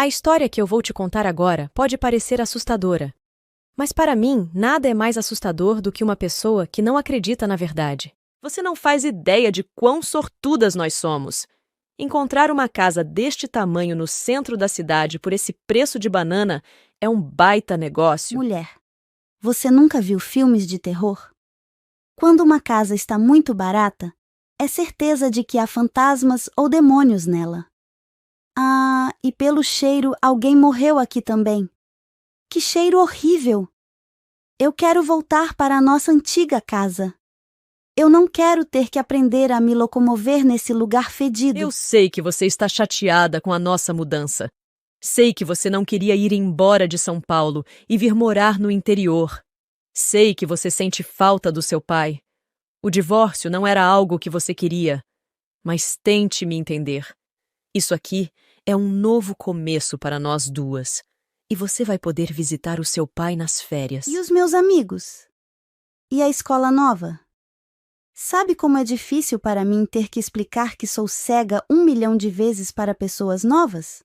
A história que eu vou te contar agora pode parecer assustadora, mas para mim nada é mais assustador do que uma pessoa que não acredita na verdade. Você não faz ideia de quão sortudas nós somos. Encontrar uma casa deste tamanho no centro da cidade por esse preço de banana é um baita negócio. Mulher, você nunca viu filmes de terror? Quando uma casa está muito barata, é certeza de que há fantasmas ou demônios nela. Ah, e pelo cheiro, alguém morreu aqui também. Que cheiro horrível! Eu quero voltar para a nossa antiga casa. Eu não quero ter que aprender a me locomover nesse lugar fedido. Eu sei que você está chateada com a nossa mudança. Sei que você não queria ir embora de São Paulo e vir morar no interior. Sei que você sente falta do seu pai. O divórcio não era algo que você queria. Mas tente me entender. Isso aqui é um novo começo para nós duas. E você vai poder visitar o seu pai nas férias. E os meus amigos? E a escola nova? Sabe como é difícil para mim ter que explicar que sou cega 1 milhão de vezes para pessoas novas?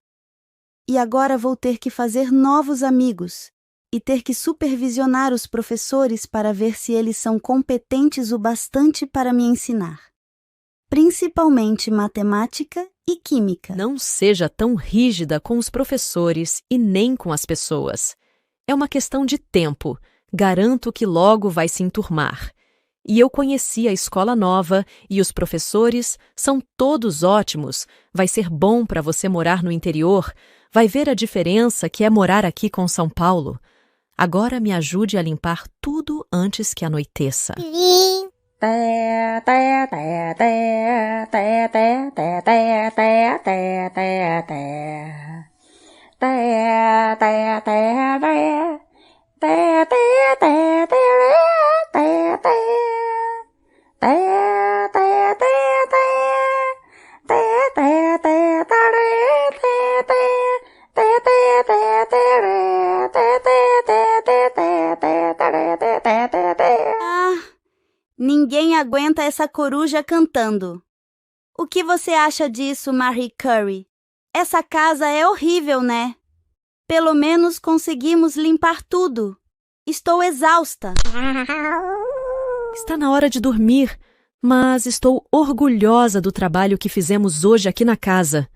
E agora vou ter que fazer novos amigos e ter que supervisionar os professores para ver se eles são competentes o bastante para me ensinar. Principalmente matemática e química. Não seja tão rígida com os professores e nem com as pessoas. É uma questão de tempo. Garanto que logo vai se enturmar. E eu conheci a escola nova e os professores são todos ótimos. Vai ser bom para você morar no interior. Vai ver a diferença que é morar aqui com São Paulo. Agora me ajude a limpar tudo antes que anoiteça. Ninguém aguenta essa coruja cantando. O que você acha disso, Marie Curie? Essa casa é horrível, né? Pelo menos conseguimos limpar tudo. Estou exausta. Está na hora de dormir, mas estou orgulhosa do trabalho que fizemos hoje aqui na casa.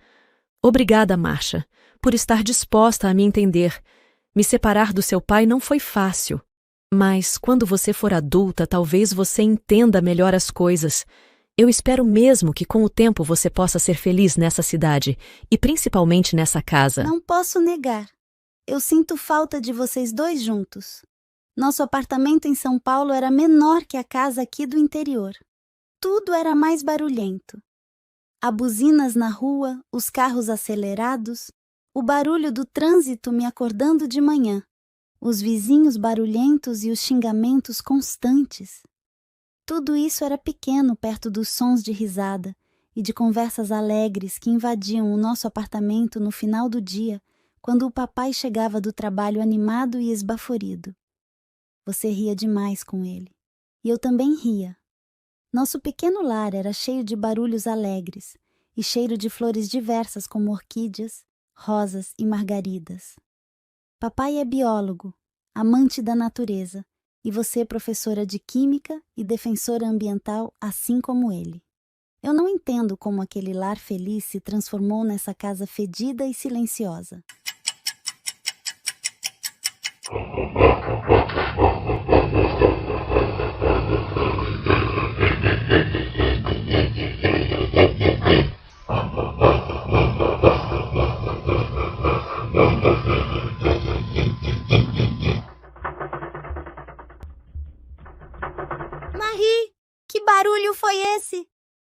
Obrigada, Marcia, por estar disposta a me entender. Me separar do seu pai não foi fácil. Mas quando você for adulta, talvez você entenda melhor as coisas. Eu espero mesmo que com o tempo você possa ser feliz nessa cidade e principalmente nessa casa. Não posso negar. Eu sinto falta de vocês dois juntos. Nosso apartamento em São Paulo era menor que a casa aqui do interior. Tudo era mais barulhento. Há buzinas na rua, os carros acelerados, o barulho do trânsito me acordando de manhã. Os vizinhos barulhentos e os xingamentos constantes. Tudo isso era pequeno perto dos sons de risada e de conversas alegres que invadiam o nosso apartamento no final do dia, quando o papai chegava do trabalho animado e esbaforido. Você ria demais com ele. E eu também ria. Nosso pequeno lar era cheio de barulhos alegres e cheiro de flores diversas como orquídeas, rosas e margaridas. Papai é biólogo, amante da natureza, e você professora de química e defensora ambiental, assim como ele. Eu não entendo como aquele lar feliz se transformou nessa casa fedida e silenciosa. Marie, que barulho foi esse?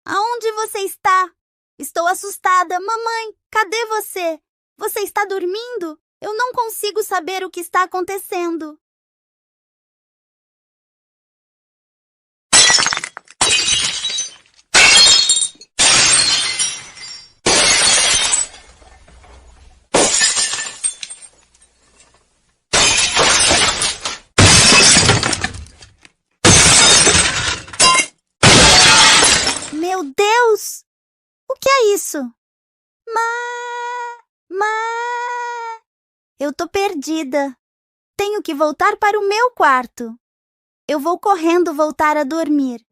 Aonde você está? Estou assustada. Mamãe, cadê você? Você está dormindo? Eu não consigo saber o que está acontecendo. Meu Deus! O que é isso? Mãe! Eu tô perdida. Tenho que voltar para o meu quarto. Eu vou correndo voltar a dormir.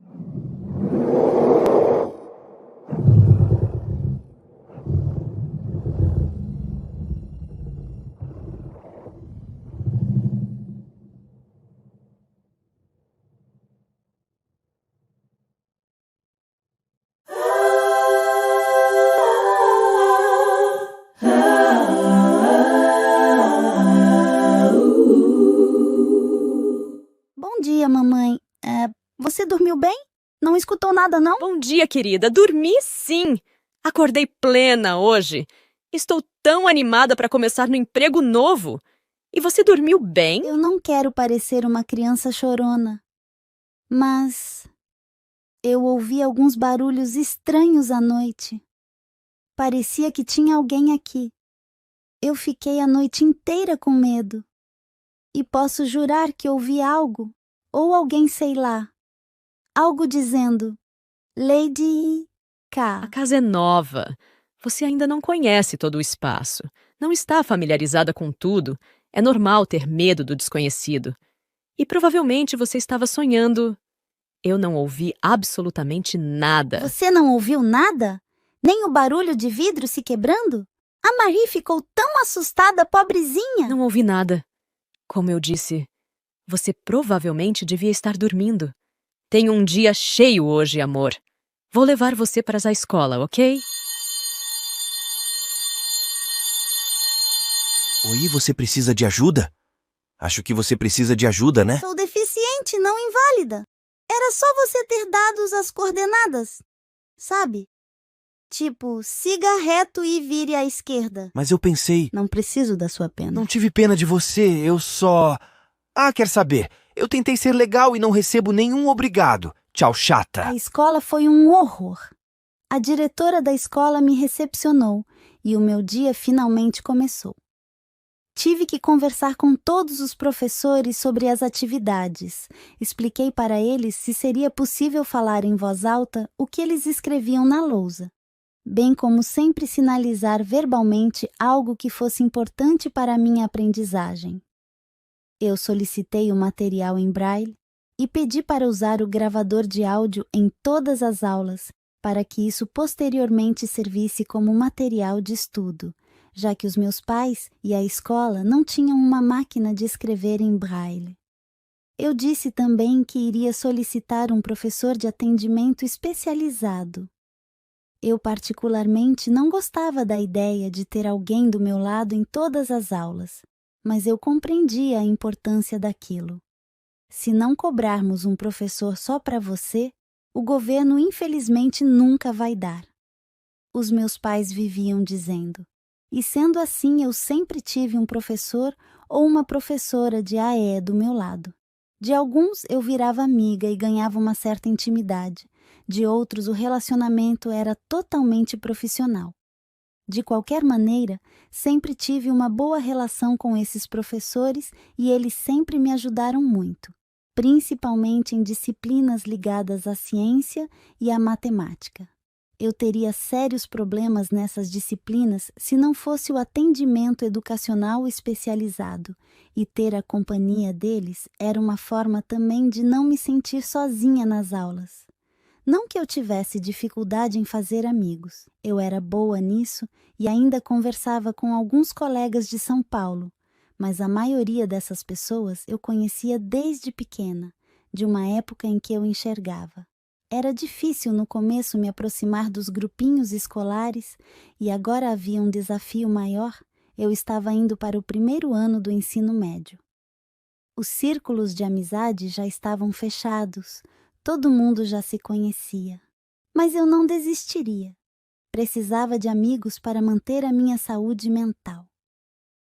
Bom dia, mamãe. Você dormiu bem? Não escutou nada, não? Bom dia, querida. Dormi sim. Acordei plena hoje. Estou tão animada para começar no emprego novo. E você dormiu bem? Eu não quero parecer uma criança chorona, mas eu ouvi alguns barulhos estranhos à noite. Parecia que tinha alguém aqui. Eu fiquei a noite inteira com medo. E posso jurar que ouvi algo, ou alguém sei lá, algo dizendo, Lady A K. casa é nova. Você ainda não conhece todo o espaço. Não está familiarizada com tudo. É normal ter medo do desconhecido. E provavelmente você estava sonhando. Eu não ouvi absolutamente nada. Você não ouviu nada? Nem o barulho de vidro se quebrando? A Marie ficou tão assustada, pobrezinha. Não ouvi nada. Como eu disse, você provavelmente devia estar dormindo. Tenho um dia cheio hoje, amor. Vou levar você para a escola, ok? Oi, você precisa de ajuda? Acho que você precisa de ajuda, né? Sou deficiente, não inválida. Era só você ter dado as coordenadas, sabe? Tipo, siga reto e vire à esquerda. Mas eu pensei... Não preciso da sua pena. Não tive pena de você, eu só... quer saber? Eu tentei ser legal e não recebo nenhum obrigado. Tchau, chata. A escola foi um horror. A diretora da escola me recepcionou e o meu dia finalmente começou. Tive que conversar com todos os professores sobre as atividades. Expliquei para eles se seria possível falar em voz alta o que eles escreviam na lousa, bem como sempre sinalizar verbalmente algo que fosse importante para a minha aprendizagem. Eu solicitei o material em braille e pedi para usar o gravador de áudio em todas as aulas, para que isso posteriormente servisse como material de estudo, já que os meus pais e a escola não tinham uma máquina de escrever em braille. Eu disse também que iria solicitar um professor de atendimento especializado. Eu particularmente não gostava da ideia de ter alguém do meu lado em todas as aulas, mas eu compreendia a importância daquilo. Se não cobrarmos um professor só para você, o governo infelizmente nunca vai dar. Os meus pais viviam dizendo. E sendo assim, eu sempre tive um professor ou uma professora de AE do meu lado. De alguns eu virava amiga e ganhava uma certa intimidade. De outros, o relacionamento era totalmente profissional. De qualquer maneira, sempre tive uma boa relação com esses professores e eles sempre me ajudaram muito, principalmente em disciplinas ligadas à ciência e à matemática. Eu teria sérios problemas nessas disciplinas se não fosse o atendimento educacional especializado, e ter a companhia deles era uma forma também de não me sentir sozinha nas aulas. Não que eu tivesse dificuldade em fazer amigos, eu era boa nisso e ainda conversava com alguns colegas de São Paulo, mas a maioria dessas pessoas eu conhecia desde pequena, de uma época em que eu enxergava. Era difícil no começo me aproximar dos grupinhos escolares e agora havia um desafio maior, eu estava indo para o primeiro ano do ensino médio. Os círculos de amizade já estavam fechados, todo mundo já se conhecia. Mas eu não desistiria. Precisava de amigos para manter a minha saúde mental.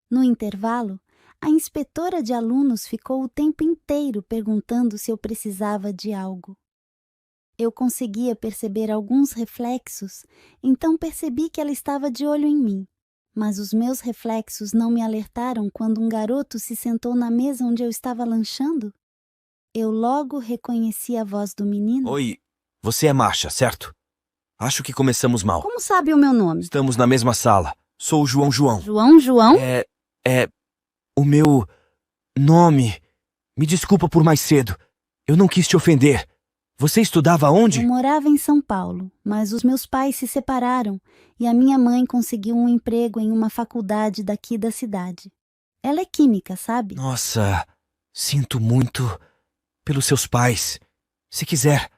No intervalo, a inspetora de alunos ficou o tempo inteiro perguntando se eu precisava de algo. Eu conseguia perceber alguns reflexos, então percebi que ela estava de olho em mim. Mas os meus reflexos não me alertaram quando um garoto se sentou na mesa onde eu estava lanchando. Eu logo reconheci a voz do menino. Oi, você é Masha, certo? Acho que começamos mal. Como sabe o meu nome? Estamos na mesma sala. Sou o João João. João João? O meu nome. Me desculpa por mais cedo. Eu não quis te ofender. Você estudava onde? Eu morava em São Paulo, mas os meus pais se separaram e a minha mãe conseguiu um emprego em uma faculdade daqui da cidade. Ela é química, sabe? Nossa, sinto muito pelos seus pais. Se quiser,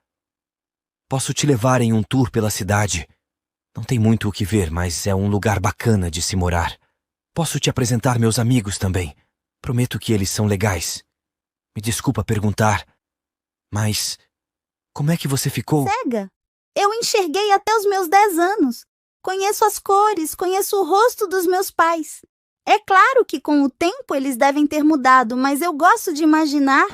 posso te levar em um tour pela cidade. Não tem muito o que ver, mas é um lugar bacana de se morar. Posso te apresentar meus amigos também. Prometo que eles são legais. Me desculpa perguntar, mas como é que você ficou? Cega! Eu enxerguei até os meus 10 anos. Conheço as cores, conheço o rosto dos meus pais. É claro que com o tempo eles devem ter mudado, mas eu gosto de imaginar.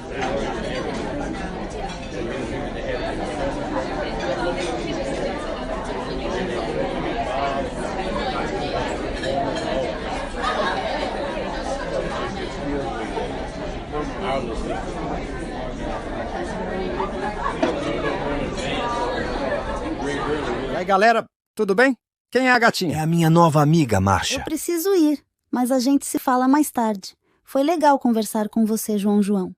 E aí, galera, tudo bem? Quem é a É gatinha? a minha nova amiga, Marcia. Eu preciso ir, mas a gente se fala mais tarde. Foi legal conversar com você, João.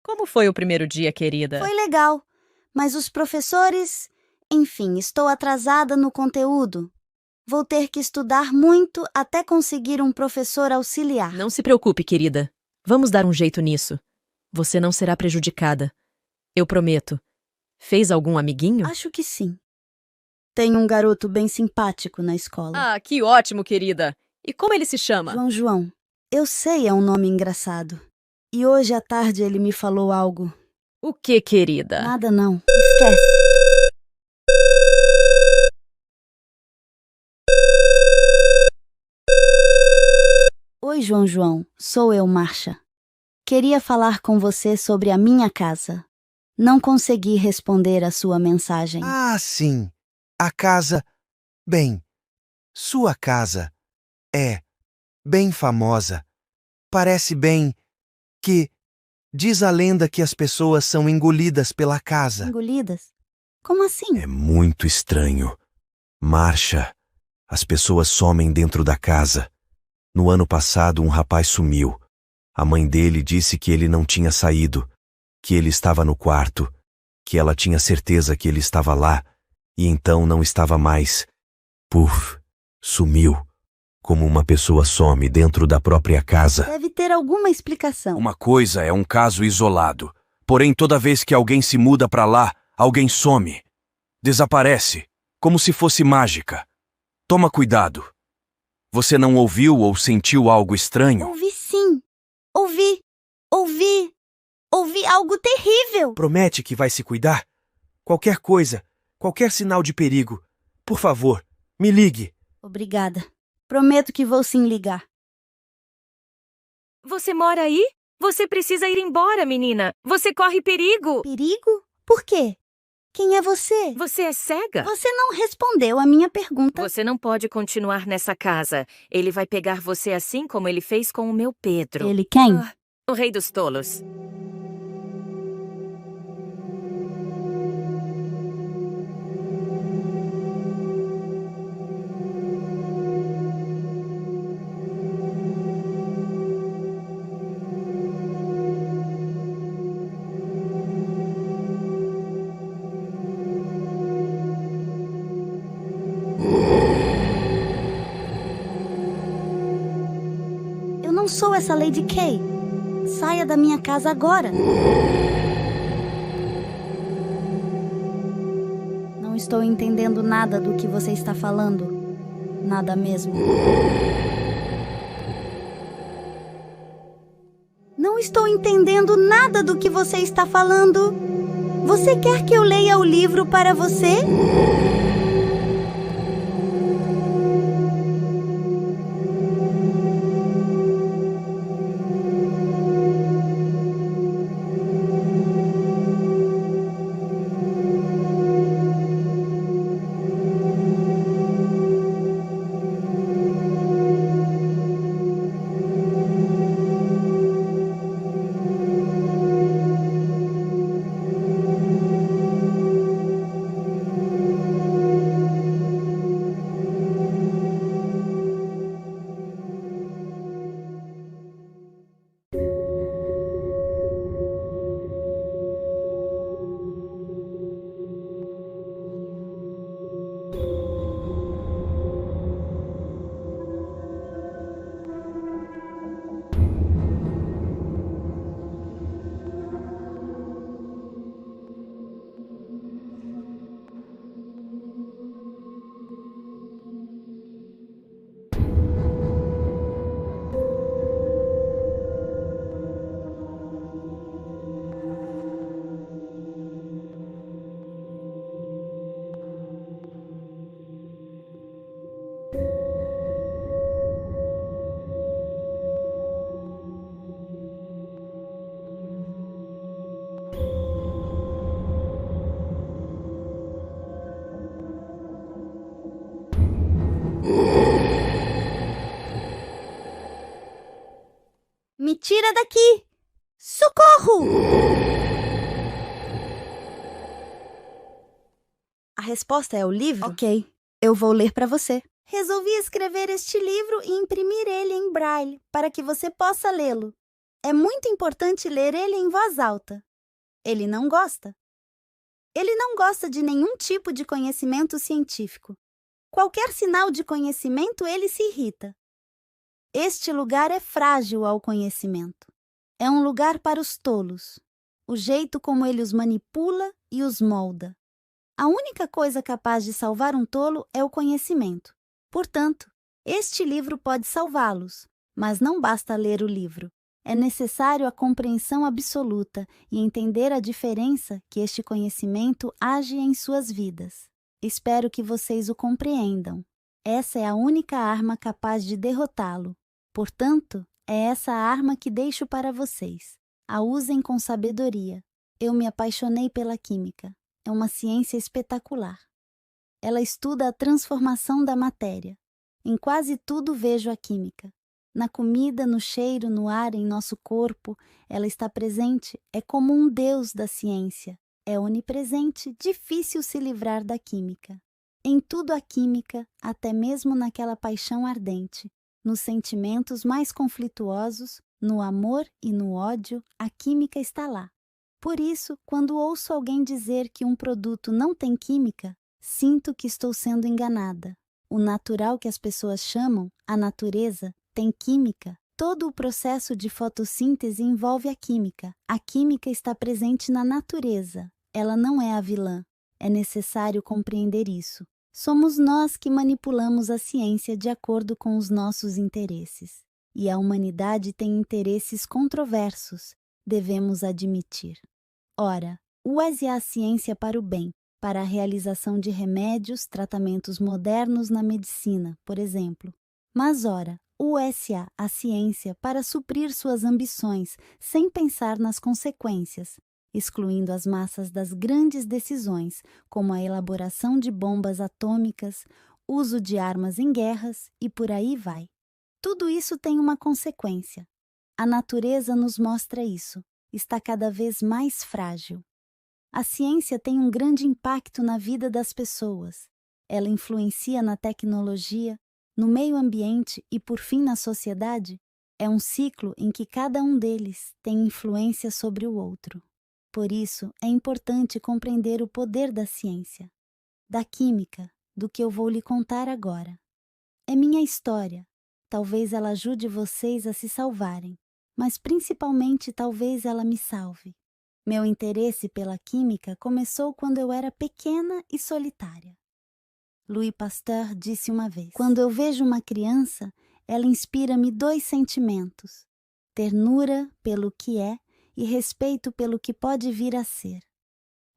Como foi o primeiro dia, querida? Foi legal, mas os professores... Enfim, estou atrasada no conteúdo. Vou ter que estudar muito até conseguir um professor auxiliar. Não se preocupe, querida. Vamos dar um jeito nisso. Você não será prejudicada. Eu prometo. Fez algum amiguinho? Acho que sim. Tem um garoto bem simpático na escola. Ah, que ótimo, querida. E como ele se chama? João. Eu sei, é um nome engraçado. E hoje à tarde ele me falou algo. O que, querida? Nada não. Esquece. Oi, João. Sou eu, Marcia. Queria falar com você sobre a minha casa. Não consegui responder a sua mensagem. Ah, sim. A casa. Bem, sua casa é bem famosa. Parece bem que diz a lenda que as pessoas são engolidas pela casa. Engolidas? Como assim? É muito estranho. Marcia, as pessoas somem dentro da casa. No ano passado, um rapaz sumiu. A mãe dele disse que ele não tinha saído, que ele estava no quarto, que ela tinha certeza que ele estava lá, e então não estava mais. Puf, sumiu. Como uma pessoa some dentro da própria casa. Deve ter alguma explicação. Uma coisa é um caso isolado. Porém, toda vez que alguém se muda para lá, alguém some. Desaparece, como se fosse mágica. Toma cuidado. Você não ouviu ou sentiu algo estranho? Ouvi sim. Ouvi algo terrível. Promete que vai se cuidar? Qualquer coisa, qualquer sinal de perigo, por favor, me ligue. Obrigada. Prometo que vou sim ligar. Você mora aí? Você precisa ir embora, menina. Você corre perigo. Perigo? Por quê? Quem é você? Você é cega? Você não respondeu a minha pergunta. Você não pode continuar nessa casa. Ele vai pegar você assim como ele fez com o meu Pedro. Ele quem? O rei dos tolos. Eu não sou essa Lady Kay. Saia da minha casa agora. Não estou entendendo nada do que você está falando. Nada mesmo. Não estou entendendo nada do que você está falando. Você quer que eu leia o livro para você? Me tira daqui! Socorro! A resposta é o livro? Ok, eu vou ler para você. Resolvi escrever este livro e imprimir ele em braille para que você possa lê-lo. É muito importante ler ele em voz alta. Ele não gosta. Ele não gosta de nenhum tipo de conhecimento científico. Qualquer sinal de conhecimento, ele se irrita. Este lugar é frágil ao conhecimento. É um lugar para os tolos. O jeito como ele os manipula e os molda. A única coisa capaz de salvar um tolo é o conhecimento. Portanto, este livro pode salvá-los, mas não basta ler o livro. É necessário a compreensão absoluta e entender a diferença que este conhecimento age em suas vidas. Espero que vocês o compreendam. Essa é a única arma capaz de derrotá-lo. Portanto, é essa arma que deixo para vocês. A usem com sabedoria. Eu me apaixonei pela química. É uma ciência espetacular. Ela estuda a transformação da matéria. Em quase tudo vejo a química. Na comida, no cheiro, no ar, em nosso corpo, ela está presente. É como um deus da ciência. É onipresente, difícil se livrar da química. Em tudo há química, até mesmo naquela paixão ardente. Nos sentimentos mais conflituosos, no amor e no ódio, a química está lá. Por isso, quando ouço alguém dizer que um produto não tem química, sinto que estou sendo enganada. O natural que as pessoas chamam, a natureza, tem química. Todo o processo de fotossíntese envolve a química. A química está presente na natureza. Ela não é a vilã. É necessário compreender isso. Somos nós que manipulamos a ciência de acordo com os nossos interesses. E a humanidade tem interesses controversos, devemos admitir. Ora, use a ciência para o bem, para a realização de remédios, tratamentos modernos na medicina, por exemplo. Mas ora, use a ciência para suprir suas ambições, sem pensar nas consequências, excluindo as massas das grandes decisões, como a elaboração de bombas atômicas, uso de armas em guerras e por aí vai. Tudo isso tem uma consequência. A natureza nos mostra isso. Está cada vez mais frágil. A ciência tem um grande impacto na vida das pessoas. Ela influencia na tecnologia, no meio ambiente e, por fim, na sociedade. É um ciclo em que cada um deles tem influência sobre o outro. Por isso, é importante compreender o poder da ciência, da química, do que eu vou lhe contar agora. É minha história. Talvez ela ajude vocês a se salvarem, mas principalmente talvez ela me salve. Meu interesse pela química começou quando eu era pequena e solitária. Louis Pasteur disse uma vez: quando eu vejo uma criança, ela inspira-me dois sentimentos: ternura pelo que é e respeito pelo que pode vir a ser.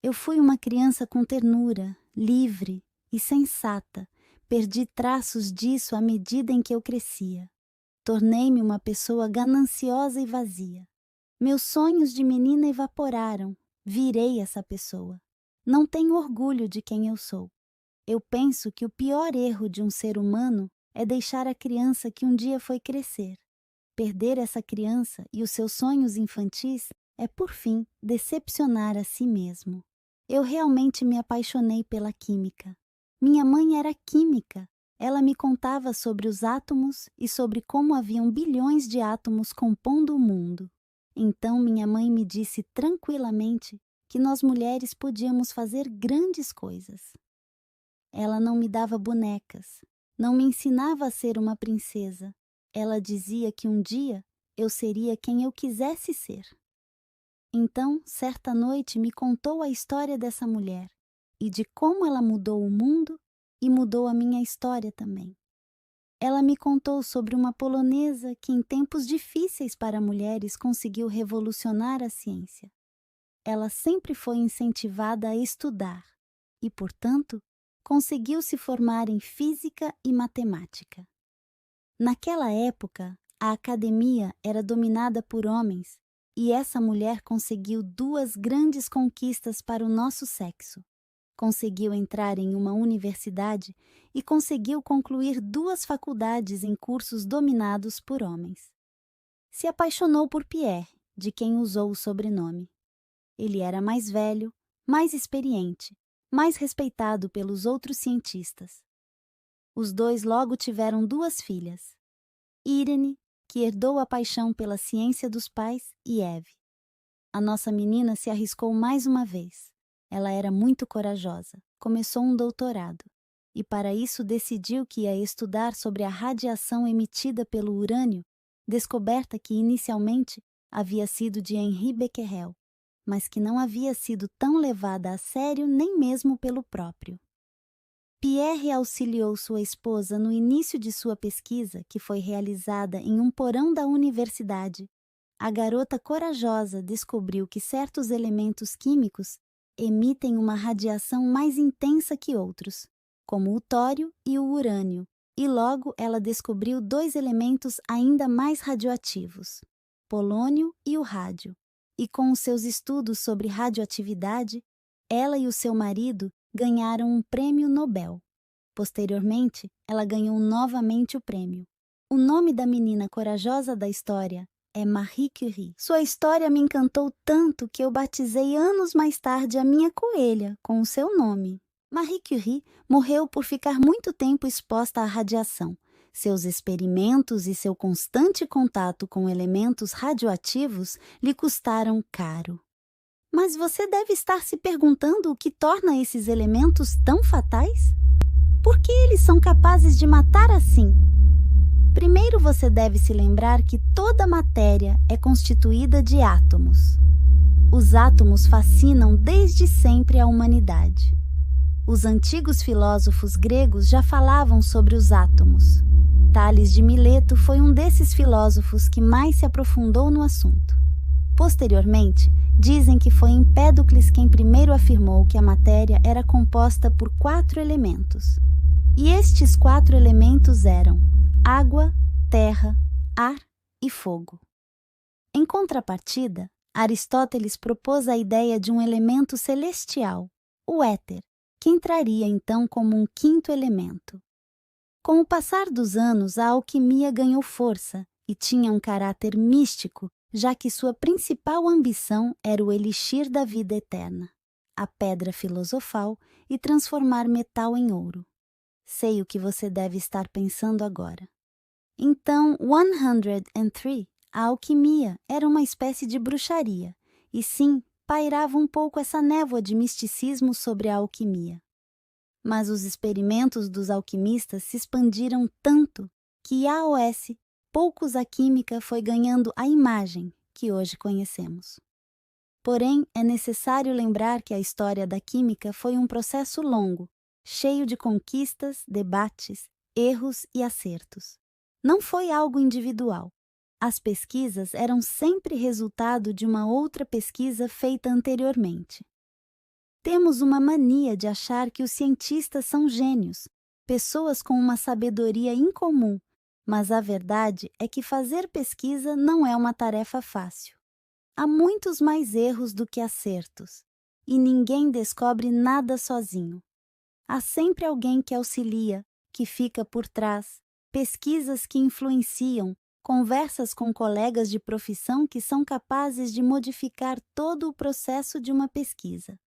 Eu fui uma criança com ternura, livre e sensata. Perdi traços disso à medida em que eu crescia. Tornei-me uma pessoa gananciosa e vazia. Meus sonhos de menina evaporaram. Virei essa pessoa. Não tenho orgulho de quem eu sou. Eu penso que o pior erro de um ser humano é deixar a criança que um dia foi crescer. Perder essa criança e os seus sonhos infantis é, por fim, decepcionar a si mesmo. Eu realmente me apaixonei pela química. Minha mãe era química. Ela me contava sobre os átomos e sobre como haviam bilhões de átomos compondo o mundo. Então minha mãe me disse tranquilamente que nós mulheres podíamos fazer grandes coisas. Ela não me dava bonecas, não me ensinava a ser uma princesa. Ela dizia que um dia eu seria quem eu quisesse ser. Então, certa noite, me contou a história dessa mulher e de como ela mudou o mundo e mudou a minha história também. Ela me contou sobre uma polonesa que, em tempos difíceis para mulheres, conseguiu revolucionar a ciência. Ela sempre foi incentivada a estudar e, portanto, conseguiu se formar em física e matemática. Naquela época, a academia era dominada por homens E essa mulher conseguiu duas grandes conquistas para o nosso sexo. Conseguiu entrar em uma universidade e conseguiu concluir duas faculdades em cursos dominados por homens. Se apaixonou por Pierre, de quem usou o sobrenome. Ele era mais velho, mais experiente, mais respeitado pelos outros cientistas. Os dois logo tiveram duas filhas, Irene, que herdou a paixão pela ciência dos pais, e Eve. A nossa menina se arriscou mais uma vez. Ela era muito corajosa, começou um doutorado, e para isso decidiu que ia estudar sobre a radiação emitida pelo urânio, descoberta que inicialmente havia sido de Henri Becquerel, mas que não havia sido tão levada a sério nem mesmo pelo próprio. Pierre auxiliou sua esposa no início de sua pesquisa, que foi realizada em um porão da universidade. A garota corajosa descobriu que certos elementos químicos emitem uma radiação mais intensa que outros, como o tório e o urânio, e logo ela descobriu dois elementos ainda mais radioativos, polônio e o rádio. E com os seus estudos sobre radioatividade, ela e o seu marido ganharam um prêmio Nobel. Posteriormente, ela ganhou novamente o prêmio. O nome da menina corajosa da história é Marie Curie. Sua história me encantou tanto que eu batizei anos mais tarde a minha coelha com o seu nome. Marie Curie morreu por ficar muito tempo exposta à radiação. Seus experimentos e seu constante contato com elementos radioativos lhe custaram caro. Mas você deve estar se perguntando o que torna esses elementos tão fatais? Por que eles são capazes de matar assim? Primeiro você deve se lembrar que toda matéria é constituída de átomos. Os átomos fascinam desde sempre a humanidade. Os antigos filósofos gregos já falavam sobre os átomos. Tales de Mileto foi um desses filósofos que mais se aprofundou no assunto. Posteriormente, dizem que foi Empédocles quem primeiro afirmou que a matéria era composta por 4 elementos. E estes 4 elementos eram água, terra, ar e fogo. Em contrapartida, Aristóteles propôs a ideia de um elemento celestial, o éter, que entraria então como um 5º elemento. Com o passar dos anos, a alquimia ganhou força e tinha um caráter místico, já que sua principal ambição era o elixir da vida eterna, a pedra filosofal e transformar metal em ouro. Sei o que você deve estar pensando agora. Então, 103, a alquimia, era uma espécie de bruxaria, e sim, pairava um pouco essa névoa de misticismo sobre a alquimia. Mas os experimentos dos alquimistas se expandiram tanto que AOS, poucos a química foi ganhando a imagem que hoje conhecemos. Porém, é necessário lembrar que a história da química foi um processo longo, cheio de conquistas, debates, erros e acertos. Não foi algo individual. As pesquisas eram sempre resultado de uma outra pesquisa feita anteriormente. Temos uma mania de achar que os cientistas são gênios, pessoas com uma sabedoria incomum, mas a verdade é que fazer pesquisa não é uma tarefa fácil. Há muitos mais erros do que acertos, e ninguém descobre nada sozinho. Há sempre alguém que auxilia, que fica por trás, pesquisas que influenciam, conversas com colegas de profissão que são capazes de modificar todo o processo de uma pesquisa.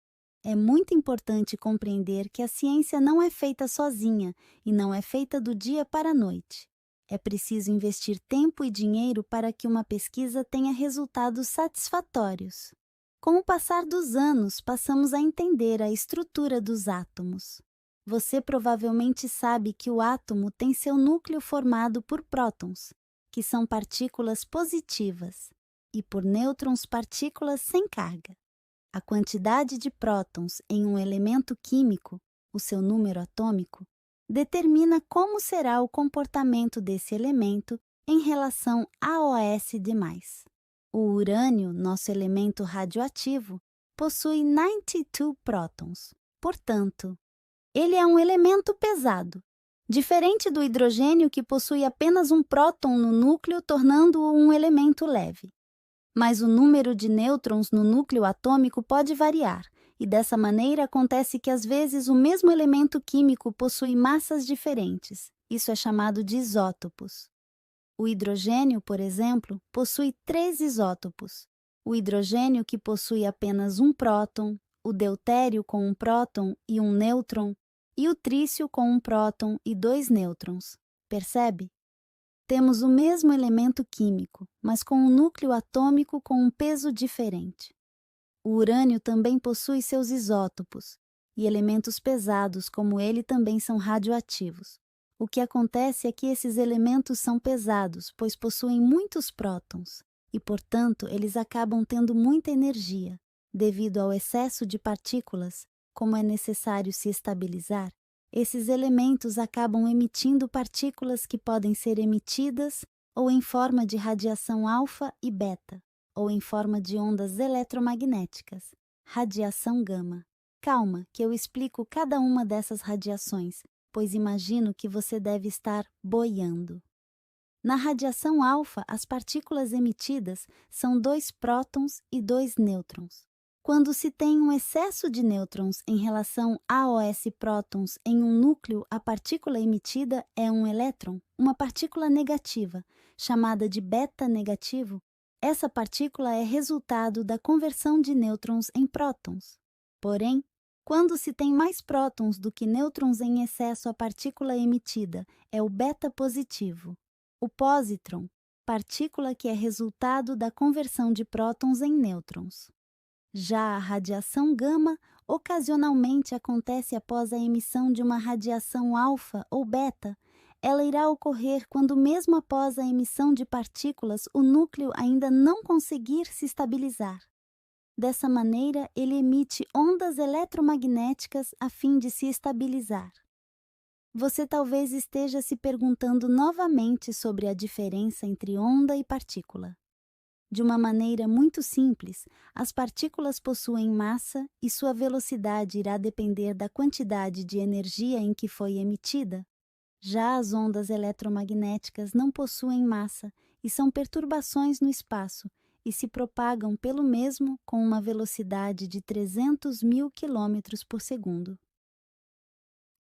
É muito importante compreender que a ciência não é feita sozinha e não é feita do dia para a noite. É preciso investir tempo e dinheiro para que uma pesquisa tenha resultados satisfatórios. Com o passar dos anos, passamos a entender a estrutura dos átomos. Você provavelmente sabe que o átomo tem seu núcleo formado por prótons, que são partículas positivas, e por nêutrons, partículas sem carga. A quantidade de prótons em um elemento químico, o seu número atômico, determina como será o comportamento desse elemento em relação a OS+. O urânio, nosso elemento radioativo, possui 92 prótons. Portanto, ele é um elemento pesado, diferente do hidrogênio que possui apenas um próton no núcleo, tornando-o um elemento leve. Mas o número de nêutrons no núcleo atômico pode variar, e dessa maneira acontece que às vezes o mesmo elemento químico possui massas diferentes. Isso é chamado de isótopos. O hidrogênio, por exemplo, possui 3 isótopos. O hidrogênio que possui apenas um próton, o deutério com um próton e um nêutron, e o trício com um próton e 2 nêutrons. Percebe? Temos o mesmo elemento químico, mas com um núcleo atômico com um peso diferente. O urânio também possui seus isótopos, e elementos pesados como ele também são radioativos. O que acontece é que esses elementos são pesados, pois possuem muitos prótons, e, portanto, eles acabam tendo muita energia. Devido ao excesso de partículas, como é necessário se estabilizar, esses elementos acabam emitindo partículas que podem ser emitidas ou em forma de radiação alfa e beta, ou em forma de ondas eletromagnéticas, radiação gama. Calma, que eu explico cada uma dessas radiações, pois imagino que você deve estar boiando. Na radiação alfa, as partículas emitidas são 2 prótons e 2 nêutrons. Quando se tem um excesso de nêutrons em relação a os prótons em um núcleo, a partícula emitida é um elétron, uma partícula negativa, chamada de beta negativo. Essa partícula é resultado da conversão de nêutrons em prótons. Porém, quando se tem mais prótons do que nêutrons em excesso, a partícula emitida é o beta positivo. O pósitron, partícula que é resultado da conversão de prótons em nêutrons. Já a radiação gama ocasionalmente acontece após a emissão de uma radiação alfa ou beta. Ela irá ocorrer quando, mesmo após a emissão de partículas, o núcleo ainda não conseguir se estabilizar. Dessa maneira, ele emite ondas eletromagnéticas a fim de se estabilizar. Você talvez esteja se perguntando novamente sobre a diferença entre onda e partícula. De uma maneira muito simples, as partículas possuem massa e sua velocidade irá depender da quantidade de energia em que foi emitida. Já as ondas eletromagnéticas não possuem massa e são perturbações no espaço e se propagam pelo mesmo com uma velocidade de 300.000 km por segundo.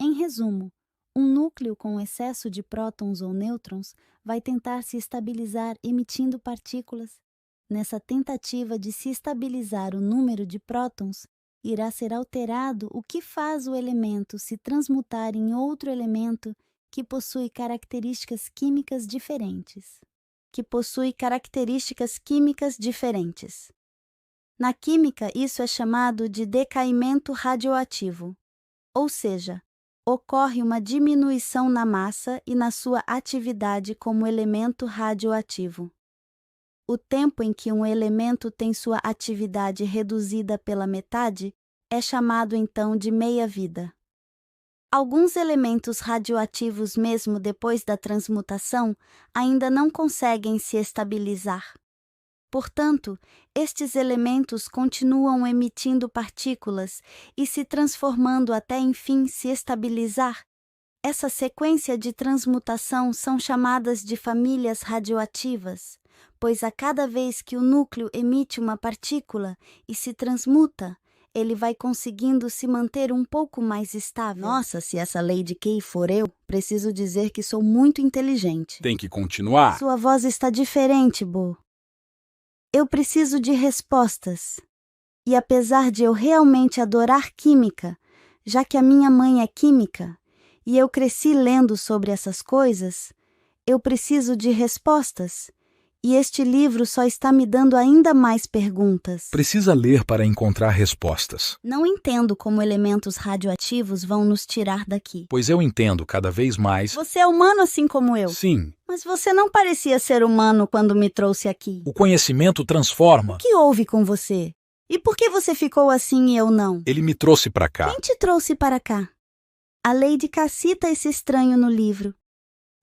Em resumo, um núcleo com excesso de prótons ou nêutrons vai tentar se estabilizar emitindo partículas. Nessa tentativa de se estabilizar o número de prótons, irá ser alterado o que faz o elemento se transmutar em outro elemento que possui características químicas diferentes. Na química, isso é chamado de decaimento radioativo, ou seja, ocorre uma diminuição na massa e na sua atividade como elemento radioativo. O tempo em que um elemento tem sua atividade reduzida pela metade é chamado então de meia-vida. Alguns elementos radioativos, mesmo depois da transmutação, ainda não conseguem se estabilizar. Portanto, estes elementos continuam emitindo partículas e se transformando até enfim se estabilizar. Essa sequência de transmutação são chamadas de famílias radioativas, pois a cada vez que o núcleo emite uma partícula e se transmuta, ele vai conseguindo se manter um pouco mais estável. Nossa, se essa Lady Kay for eu, preciso dizer que sou muito inteligente. Tem que continuar. Sua voz está diferente, Bo. Eu preciso de respostas. E apesar de eu realmente adorar química, já que a minha mãe é química, e eu cresci lendo sobre essas coisas, eu preciso de respostas. E este livro só está me dando ainda mais perguntas. Precisa ler para encontrar respostas. Não entendo como elementos radioativos vão nos tirar daqui. Pois eu entendo cada vez mais. Você é humano assim como eu. Sim. Mas você não parecia ser humano quando me trouxe aqui. O conhecimento transforma. O que houve com você? E por que você ficou assim e eu não? Ele me trouxe para cá. Quem te trouxe para cá? A Lady K cita esse estranho no livro.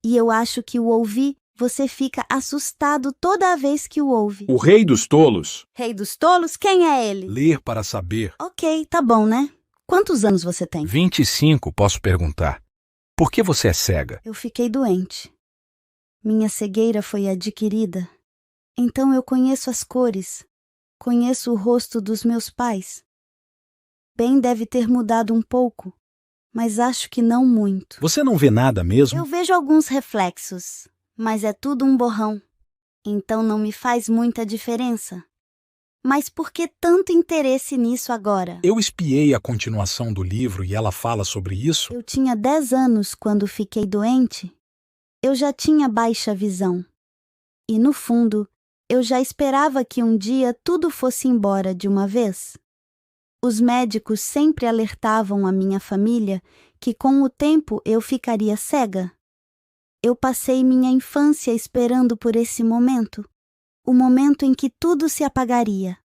E eu acho que o ouvi. Você fica assustado toda vez que o ouve. O Rei dos Tolos. Rei dos Tolos? Quem é ele? Ler para saber. Ok, tá bom, né? Quantos anos você tem? 25, posso perguntar. Por que você é cega? Eu fiquei doente. Minha cegueira foi adquirida. Então eu conheço as cores, conheço o rosto dos meus pais. Ben deve ter mudado um pouco, mas acho que não muito. Você não vê nada mesmo? Eu vejo alguns reflexos, mas é tudo um borrão. Então não me faz muita diferença. Mas por que tanto interesse nisso agora? Eu espiei a continuação do livro e ela fala sobre isso. Eu tinha 10 anos quando fiquei doente. Eu já tinha baixa visão. E no fundo, eu já esperava que um dia tudo fosse embora de uma vez. Os médicos sempre alertavam a minha família que com o tempo eu ficaria cega. Eu passei minha infância esperando por esse momento, o momento em que tudo se apagaria.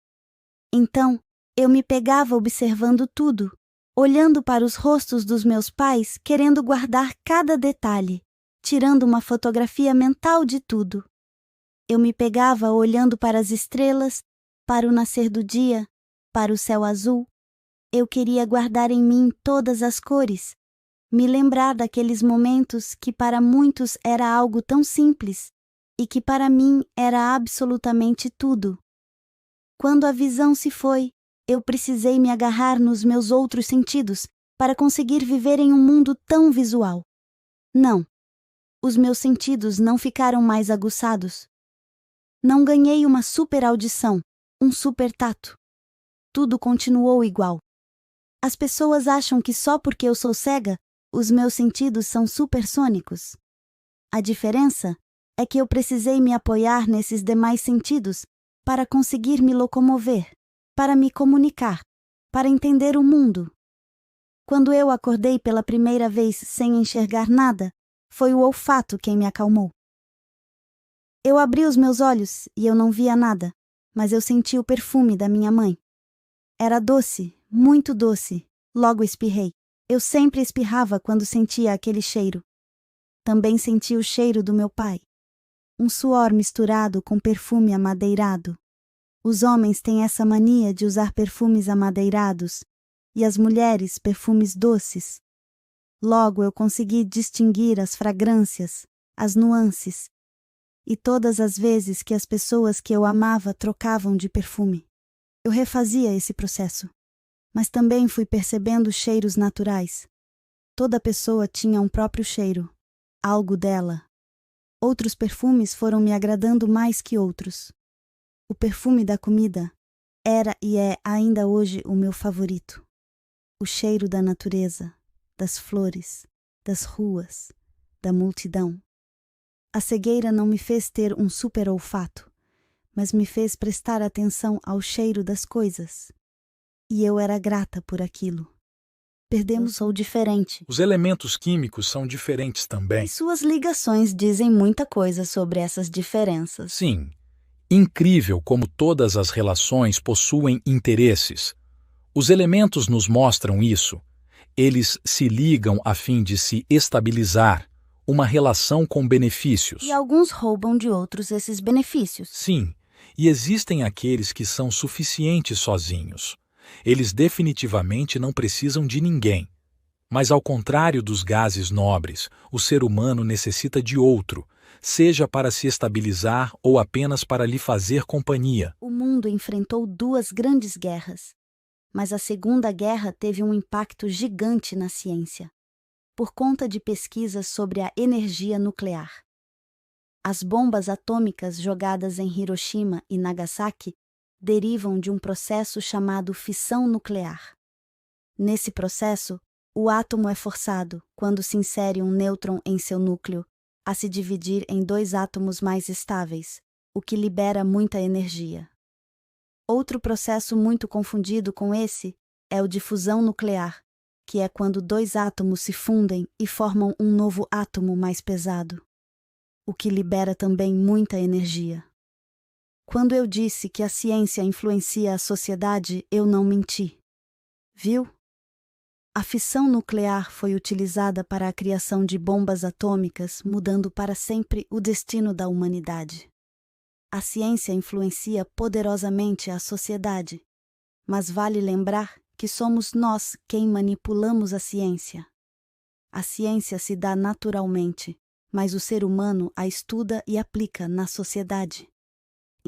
Então, eu me pegava observando tudo, olhando para os rostos dos meus pais, querendo guardar cada detalhe, tirando uma fotografia mental de tudo. Eu me pegava olhando para as estrelas, para o nascer do dia, para o céu azul. Eu queria guardar em mim todas as cores, me lembrar daqueles momentos que para muitos era algo tão simples e que para mim era absolutamente tudo. Quando a visão se foi, eu precisei me agarrar nos meus outros sentidos para conseguir viver em um mundo tão visual. Não, os meus sentidos não ficaram mais aguçados. Não ganhei uma super audição, um super tato. Tudo continuou igual. As pessoas acham que só porque eu sou cega, os meus sentidos são supersônicos. A diferença é que eu precisei me apoiar nesses demais sentidos para conseguir me locomover, para me comunicar, para entender o mundo. Quando eu acordei pela primeira vez sem enxergar nada, foi o olfato quem me acalmou. Eu abri os meus olhos e eu não via nada, mas eu senti o perfume da minha mãe. Era doce, muito doce. Logo espirrei. Eu sempre espirrava quando sentia aquele cheiro. Também senti o cheiro do meu pai. Um suor misturado com perfume amadeirado. Os homens têm essa mania de usar perfumes amadeirados e as mulheres perfumes doces. Logo eu consegui distinguir as fragrâncias, as nuances, e todas as vezes que as pessoas que eu amava trocavam de perfume. Eu refazia esse processo, mas também fui percebendo cheiros naturais. Toda pessoa tinha um próprio cheiro, algo dela. Outros perfumes foram me agradando mais que outros. O perfume da comida era e é ainda hoje o meu favorito. O cheiro da natureza, das flores, das ruas, da multidão. A cegueira não me fez ter um super olfato, mas me fez prestar atenção ao cheiro das coisas. E eu era grata por aquilo. Perdemos o diferente. Os elementos químicos são diferentes também. E suas ligações dizem muita coisa sobre essas diferenças. Sim. Incrível como todas as relações possuem interesses. Os elementos nos mostram isso. Eles se ligam a fim de se estabilizar, uma relação com benefícios. E alguns roubam de outros esses benefícios. Sim, e existem aqueles que são suficientes sozinhos. Eles definitivamente não precisam de ninguém. Mas ao contrário dos gases nobres, o ser humano necessita de outro, seja para se estabilizar ou apenas para lhe fazer companhia. O mundo enfrentou 2 grandes guerras, mas a Segunda Guerra teve um impacto gigante na ciência, por conta de pesquisas sobre a energia nuclear. As bombas atômicas jogadas em Hiroshima e Nagasaki derivam de um processo chamado fissão nuclear. Nesse processo, o átomo é forçado, quando se insere um nêutron em seu núcleo, a se dividir em 2 átomos mais estáveis, o que libera muita energia. Outro processo muito confundido com esse é o de fusão nuclear, que é quando 2 átomos se fundem e formam um novo átomo mais pesado, o que libera também muita energia. Quando eu disse que a ciência influencia a sociedade, eu não menti. Viu? A fissão nuclear foi utilizada para a criação de bombas atômicas, mudando para sempre o destino da humanidade. A ciência influencia poderosamente a sociedade, mas vale lembrar que somos nós quem manipulamos a ciência. A ciência se dá naturalmente, mas o ser humano a estuda e aplica na sociedade.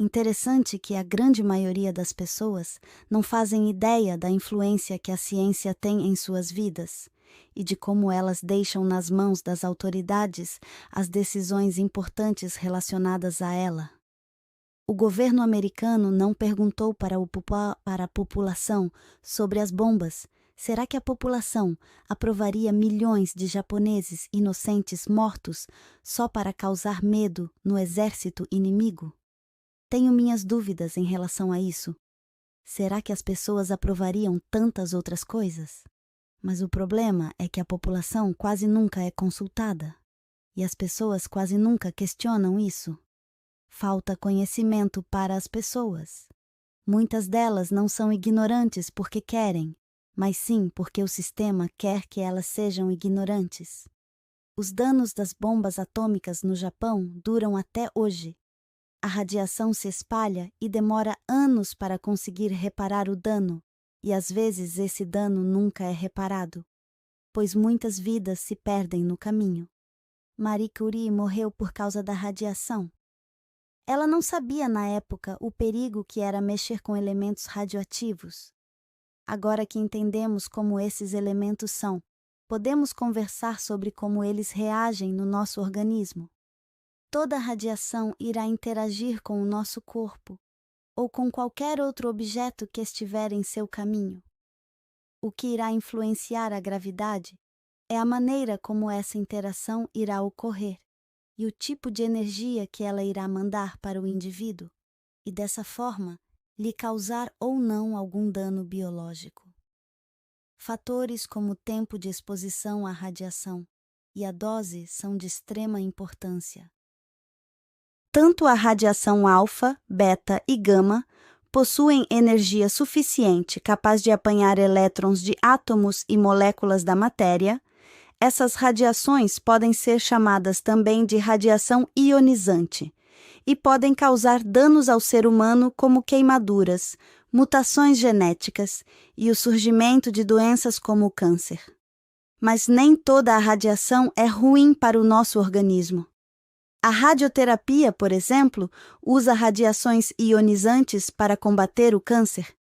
Interessante que a grande maioria das pessoas não fazem ideia da influência que a ciência tem em suas vidas e de como elas deixam nas mãos das autoridades as decisões importantes relacionadas a ela. O governo americano não perguntou para a população sobre as bombas. Será que a população aprovaria milhões de japoneses inocentes mortos só para causar medo no exército inimigo? Tenho minhas dúvidas em relação a isso. Será que as pessoas aprovariam tantas outras coisas? Mas o problema é que a população quase nunca é consultada. E as pessoas quase nunca questionam isso. Falta conhecimento para as pessoas. Muitas delas não são ignorantes porque querem, mas sim porque o sistema quer que elas sejam ignorantes. Os danos das bombas atômicas no Japão duram até hoje. A radiação se espalha e demora anos para conseguir reparar o dano, e às vezes esse dano nunca é reparado, pois muitas vidas se perdem no caminho. Marie Curie morreu por causa da radiação. Ela não sabia na época o perigo que era mexer com elementos radioativos. Agora que entendemos como esses elementos são, podemos conversar sobre como eles reagem no nosso organismo. Toda radiação irá interagir com o nosso corpo ou com qualquer outro objeto que estiver em seu caminho. O que irá influenciar a gravidade é a maneira como essa interação irá ocorrer e o tipo de energia que ela irá mandar para o indivíduo, e dessa forma lhe causar ou não algum dano biológico. Fatores como o tempo de exposição à radiação e a dose são de extrema importância. Tanto a radiação alfa, beta e gama possuem energia suficiente capaz de apanhar elétrons de átomos e moléculas da matéria. Essas radiações podem ser chamadas também de radiação ionizante e podem causar danos ao ser humano como queimaduras, mutações genéticas e o surgimento de doenças como o câncer. Mas nem toda a radiação é ruim para o nosso organismo. A radioterapia, por exemplo, usa radiações ionizantes para combater o câncer,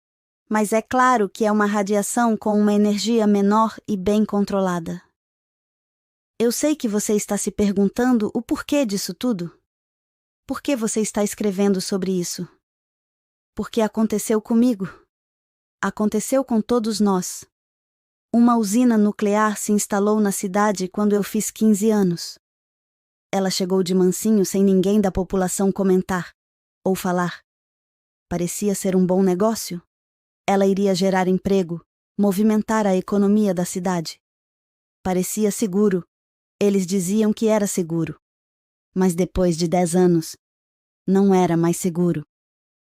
mas é claro que é uma radiação com uma energia menor e bem controlada. Eu sei que você está se perguntando o porquê disso tudo. Por que você está escrevendo sobre isso? Porque aconteceu comigo. Aconteceu com todos nós. Uma usina nuclear se instalou na cidade quando eu fiz 15 anos. Ela chegou de mansinho sem ninguém da população comentar ou falar. Parecia ser um bom negócio. Ela iria gerar emprego, movimentar a economia da cidade. Parecia seguro. Eles diziam que era seguro. Mas depois de 10 anos, não era mais seguro.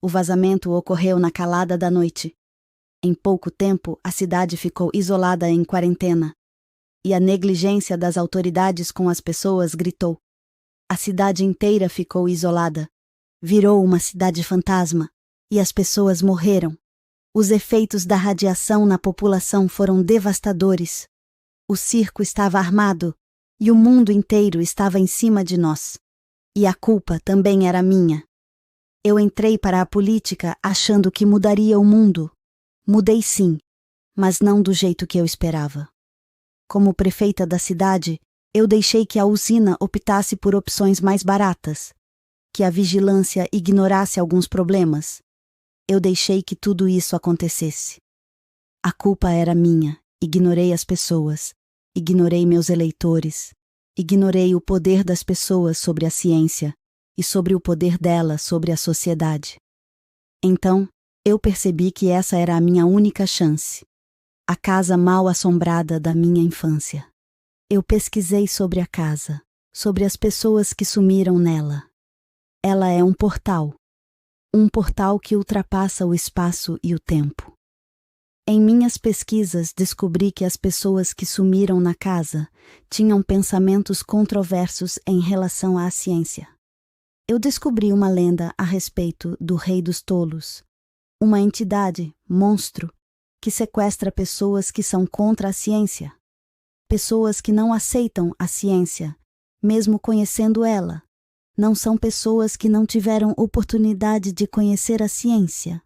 O vazamento ocorreu na calada da noite. Em pouco tempo, a cidade ficou isolada em quarentena. E a negligência das autoridades com as pessoas gritou. A cidade inteira ficou isolada. Virou uma cidade fantasma. E as pessoas morreram. Os efeitos da radiação na população foram devastadores. O circo estava armado. E o mundo inteiro estava em cima de nós. E a culpa também era minha. Eu entrei para a política achando que mudaria o mundo. Mudei sim, mas não do jeito que eu esperava. Como prefeita da cidade, eu deixei que a usina optasse por opções mais baratas, que a vigilância ignorasse alguns problemas. Eu deixei que tudo isso acontecesse. A culpa era minha, ignorei as pessoas. Ignorei meus eleitores, ignorei o poder das pessoas sobre a ciência e sobre o poder dela sobre a sociedade. Então, eu percebi que essa era a minha única chance, a casa mal assombrada da minha infância. Eu pesquisei sobre a casa, sobre as pessoas que sumiram nela. Ela é um portal que ultrapassa o espaço e o tempo. Em minhas pesquisas, descobri que as pessoas que sumiram na casa tinham pensamentos controversos em relação à ciência. Eu descobri uma lenda a respeito do Rei dos Tolos, uma entidade, monstro, que sequestra pessoas que são contra a ciência, pessoas que não aceitam a ciência, mesmo conhecendo ela, não são pessoas que não tiveram oportunidade de conhecer a ciência,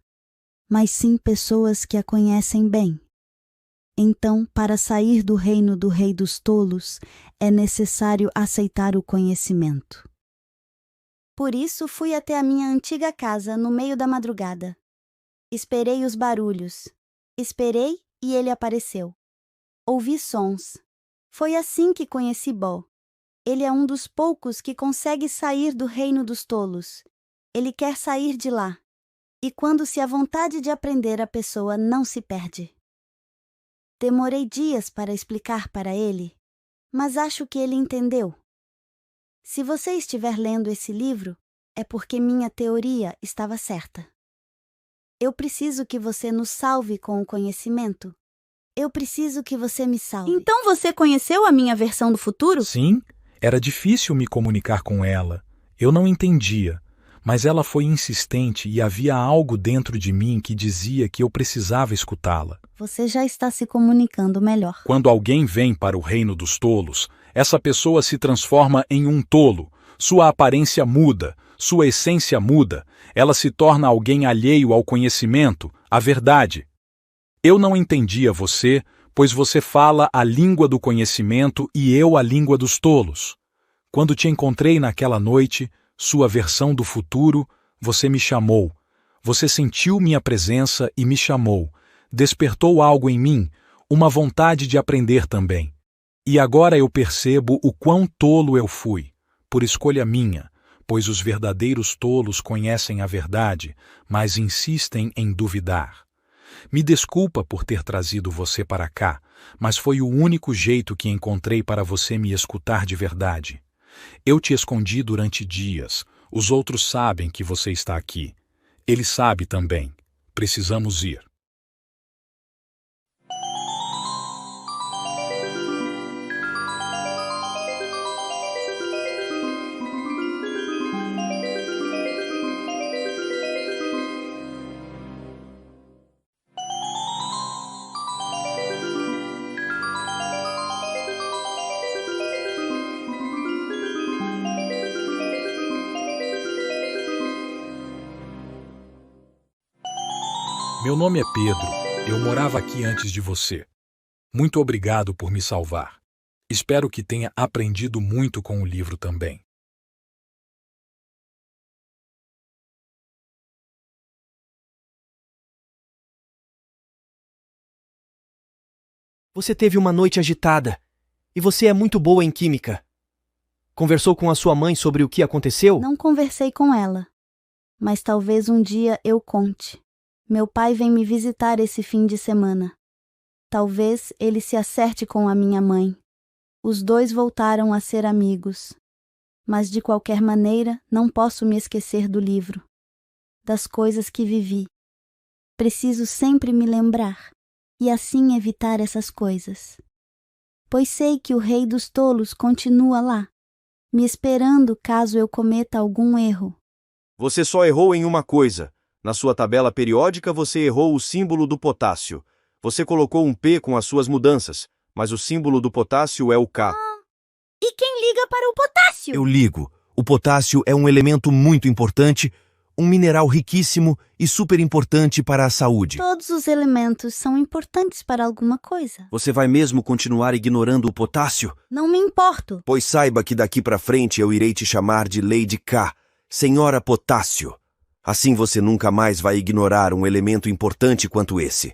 mas sim pessoas que a conhecem bem. Então, para sair do reino do rei dos tolos, é necessário aceitar o conhecimento. Por isso, fui até a minha antiga casa no meio da madrugada. Esperei os barulhos. Esperei e ele apareceu. Ouvi sons. Foi assim que conheci Bo. Ele é um dos poucos que consegue sair do reino dos tolos. Ele quer sair de lá. E quando se há vontade de aprender, a pessoa não se perde. Demorei dias para explicar para ele, mas acho que ele entendeu. Se você estiver lendo esse livro, é porque minha teoria estava certa. Eu preciso que você nos salve com o conhecimento. Eu preciso que você me salve. Então você conheceu a minha versão do futuro? Sim, era difícil me comunicar com ela. Eu não entendia, mas ela foi insistente e havia algo dentro de mim que dizia que eu precisava escutá-la. Você já está se comunicando melhor. Quando alguém vem para o reino dos tolos, essa pessoa se transforma em um tolo. Sua aparência muda, sua essência muda. Ela se torna alguém alheio ao conhecimento, à verdade. Eu não entendia você, pois você fala a língua do conhecimento e eu a língua dos tolos. Quando te encontrei naquela noite, sua versão do futuro, você me chamou. Você sentiu minha presença e me chamou. Despertou algo em mim, uma vontade de aprender também. E agora eu percebo o quão tolo eu fui, por escolha minha, pois os verdadeiros tolos conhecem a verdade, mas insistem em duvidar. Me desculpa por ter trazido você para cá, mas foi o único jeito que encontrei para você me escutar de verdade. Eu te escondi durante dias. Os outros sabem que você está aqui. Ele sabe também. Precisamos ir. Meu nome é Pedro. Eu morava aqui antes de você. Muito obrigado por me salvar. Espero que tenha aprendido muito com o livro também. Você teve uma noite agitada. E você é muito boa em química. Conversou com a sua mãe sobre o que aconteceu? Não conversei com ela, mas talvez um dia eu conte. Meu pai vem me visitar esse fim de semana. Talvez ele se acerte com a minha mãe. Os dois voltaram a ser amigos. Mas de qualquer maneira, não posso me esquecer do livro, das coisas que vivi. Preciso sempre me lembrar, e assim evitar essas coisas. Pois sei que o rei dos tolos continua lá, me esperando caso eu cometa algum erro. Você só errou em uma coisa. Na sua tabela periódica você errou o símbolo do potássio. Você colocou um P com as suas mudanças, mas o símbolo do potássio é o K. E quem liga para o potássio? Eu ligo. O potássio é um elemento muito importante, um mineral riquíssimo e super importante para a saúde. Todos os elementos são importantes para alguma coisa. Você vai mesmo continuar ignorando o potássio? Não me importo. Pois saiba que daqui para frente eu irei te chamar de Lady K, Senhora Potássio. Assim você nunca mais vai ignorar um elemento importante quanto esse.